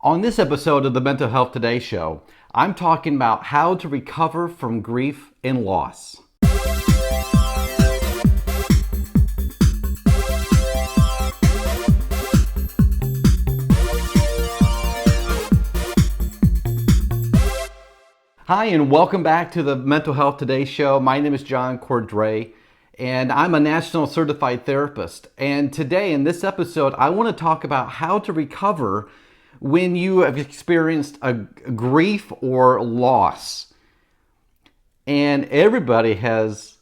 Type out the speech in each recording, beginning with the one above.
On this episode of the Mental Health Today show, I'm talking about how to recover from grief and loss. Hi, and welcome back to the Mental Health Today show. My name is Cordray, and I'm a national certified therapist. And today, in this episode, I want to talk about how to recover when you have experienced a grief or loss. And everybody has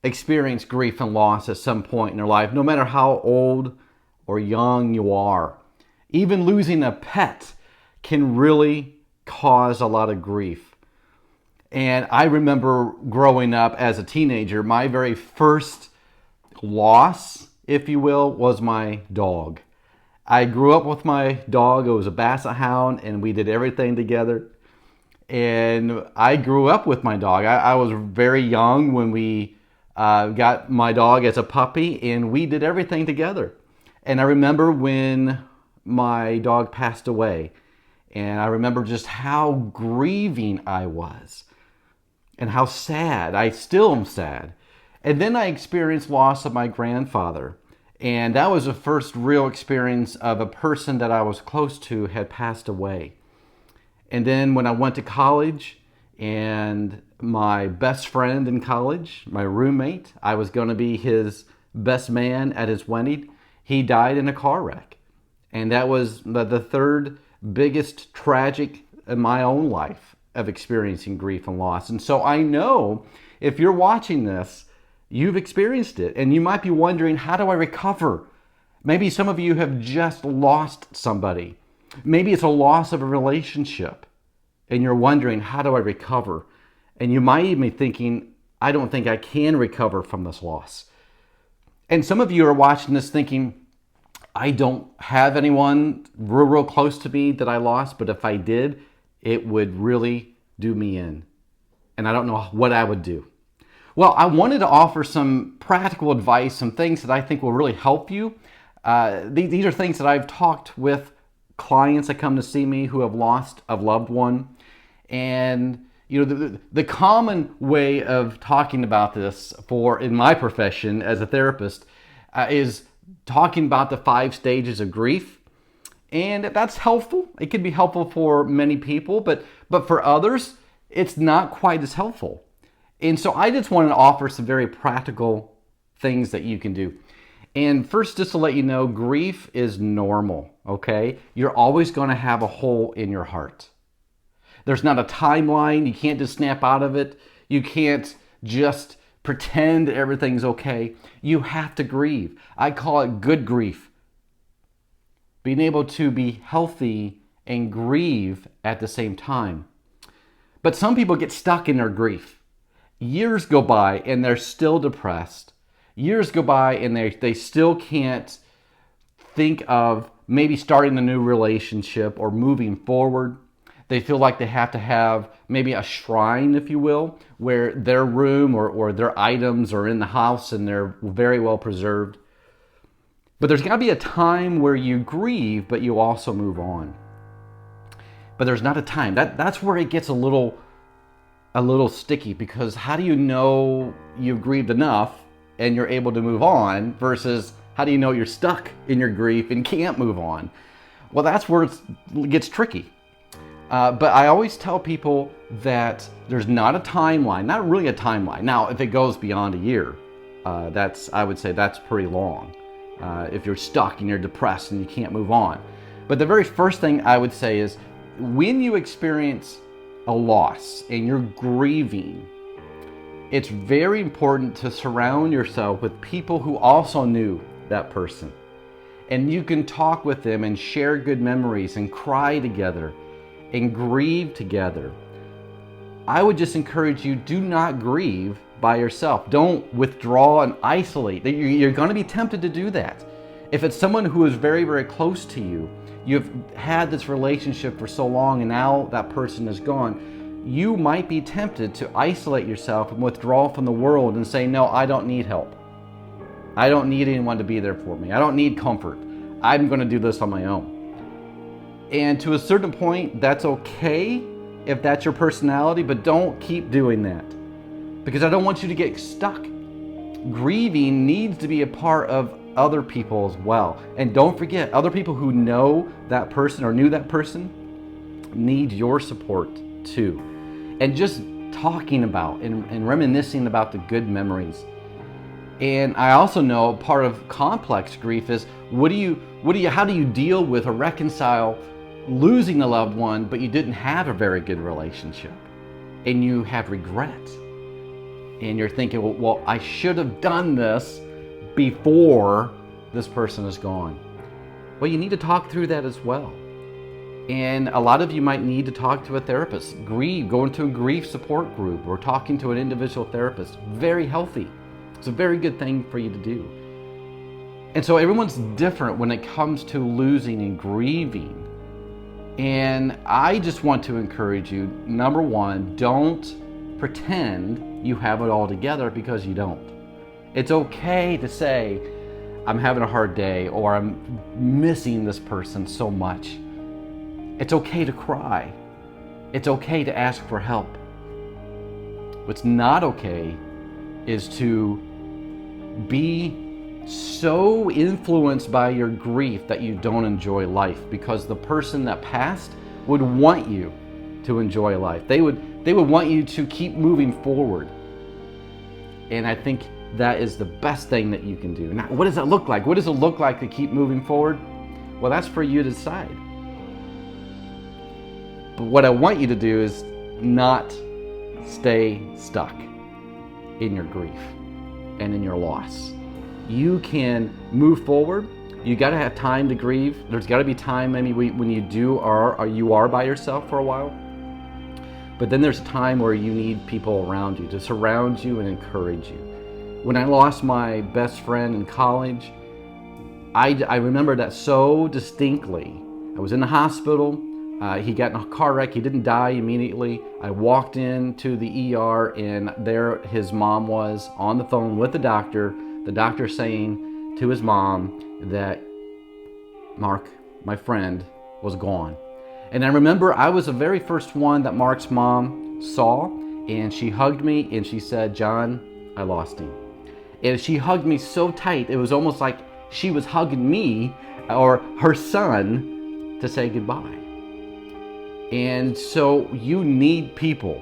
experienced grief and loss at some point in their life, no matter how old or young you are. Even losing a pet can really cause a lot of grief. And I remember growing up as a teenager, my very first loss, if you will, was my dog. I grew up with my dog. It was a Basset Hound, and we did everything together. And I grew up with my dog. I was very young when we got my dog as a puppy, and we did everything together. And I remember when my dog passed away, and I remember just how grieving I was and how sad. I still am sad. And then I experienced loss of my grandfather. And that was the first real experience of a person that I was close to had passed away. And then when I went to college, and my best friend in college, my roommate, I was going to be his best man at his wedding, he died in a car wreck. And that was the third biggest tragic in my own life of experiencing grief and loss. And so I know if you're watching this, you've experienced it, and you might be wondering, how do I recover? Maybe some of you have just lost somebody. Maybe it's a loss of a relationship, and you're wondering, how do I recover? And you might even be thinking, I don't think I can recover from this loss. And some of you are watching this thinking, I don't have anyone real close to me that I lost, but if I did, it would really do me in. And I don't know what I would do. Well, I wanted to offer some practical advice, some things that I think will really help you. These are things that I've talked with clients that come to see me who have lost a loved one. And you know, the common way of talking about this in my profession as a therapist is talking about the 5 stages of grief. And that's helpful. It can be helpful for many people, but for others, it's not quite as helpful. And so I just wanted to offer some very practical things that you can do. And first, just to let you know, grief is normal, okay? You're always going to have a hole in your heart. There's not a timeline. You can't just snap out of it. You can't just pretend everything's okay. You have to grieve. I call it good grief. Being able to be healthy and grieve at the same time. But some people get stuck in their grief. Years go by and they're still depressed. Years go by and they still can't think of maybe starting a new relationship or moving forward. They feel like they have to have maybe a shrine, if you will, where their room or their items are in the house and they're very well preserved. But there's got to be a time where you grieve, but you also move on. But there's not a time. That's where it gets a little sticky, because how do you know you've grieved enough and you're able to move on versus how do you know you're stuck in your grief and can't move on? Well, that's where it gets tricky. But I always tell people that there's not a timeline, not really a timeline. Now, if it goes beyond a year, I would say that's pretty long. If you're stuck and you're depressed and you can't move on. But the very first thing I would say is when you experience a loss and you're grieving, it's very important to surround yourself with people who also knew that person. And you can talk with them and share good memories and cry together and grieve together. I would just encourage you, do not grieve by yourself. Don't withdraw and isolate. You're going to be tempted to do that. If it's someone who is very, very close to you, you've had this relationship for so long and now that person is gone, you might be tempted to isolate yourself and withdraw from the world and say, no, I don't need help. I don't need anyone to be there for me. I don't need comfort. I'm going to do this on my own. And to a certain point, that's okay if that's your personality, but don't keep doing that, because I don't want you to get stuck. Grieving needs to be a part of other people as well. And don't forget, other people who know that person or knew that person need your support too. And just talking about and reminiscing about the good memories. And I also know part of complex grief is how do you deal with or reconcile losing a loved one, but you didn't have a very good relationship and you have regret. And you're thinking, well, I should have done this before this person is gone. Well, you need to talk through that as well. And a lot of you might need to talk to a therapist. Go into a grief support group or talking to an individual therapist. Very healthy. It's a very good thing for you to do. And so everyone's different when it comes to losing and grieving. And I just want to encourage you, number one, don't pretend you have it all together, because you don't. It's okay to say, I'm having a hard day, or I'm missing this person so much. It's okay to cry. It's okay to ask for help. What's not okay is to be so influenced by your grief that you don't enjoy life, because the person that passed would want you to enjoy life. They would want you to keep moving forward. And I think that is the best thing that you can do. Now, what does it look like? What does it look like to keep moving forward? Well, that's for you to decide. But what I want you to do is not stay stuck in your grief and in your loss. You can move forward. You got to have time to grieve. There's got to be time maybe when you are by yourself for a while. But then there's a time where you need people around you to surround you and encourage you. When I lost my best friend in college, I remember that so distinctly. I was in the hospital. He got in a car wreck. He didn't die immediately. I walked into the ER, and there his mom was on the phone with the doctor saying to his mom that Mark, my friend, was gone. And I remember I was the very first one that Mark's mom saw, and she hugged me and she said, John, I lost him. And she hugged me so tight, it was almost like she was hugging me or her son to say goodbye. And so you need people.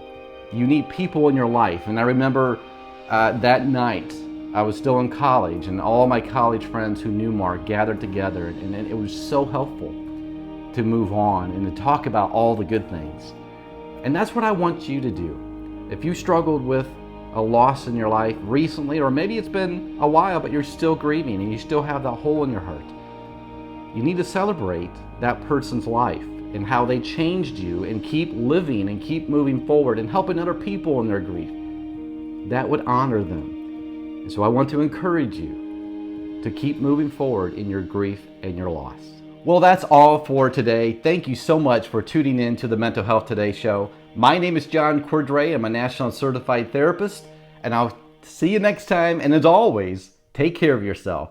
You need people in your life. And I remember that night, I was still in college, and all my college friends who knew Mark gathered together, and it was so helpful to move on and to talk about all the good things. And that's what I want you to do. If you struggled with a loss in your life recently, or maybe it's been a while, but you're still grieving and you still have that hole in your heart, you need to celebrate that person's life and how they changed you, and keep living and keep moving forward and helping other people in their grief. That would honor them. And so I want to encourage you to keep moving forward in your grief and your loss. Well, that's all for today. Thank you so much for tuning in to the Mental Health Today show. My name is John Cordray. I'm a National Certified Therapist, and I'll see you next time. And as always, take care of yourself.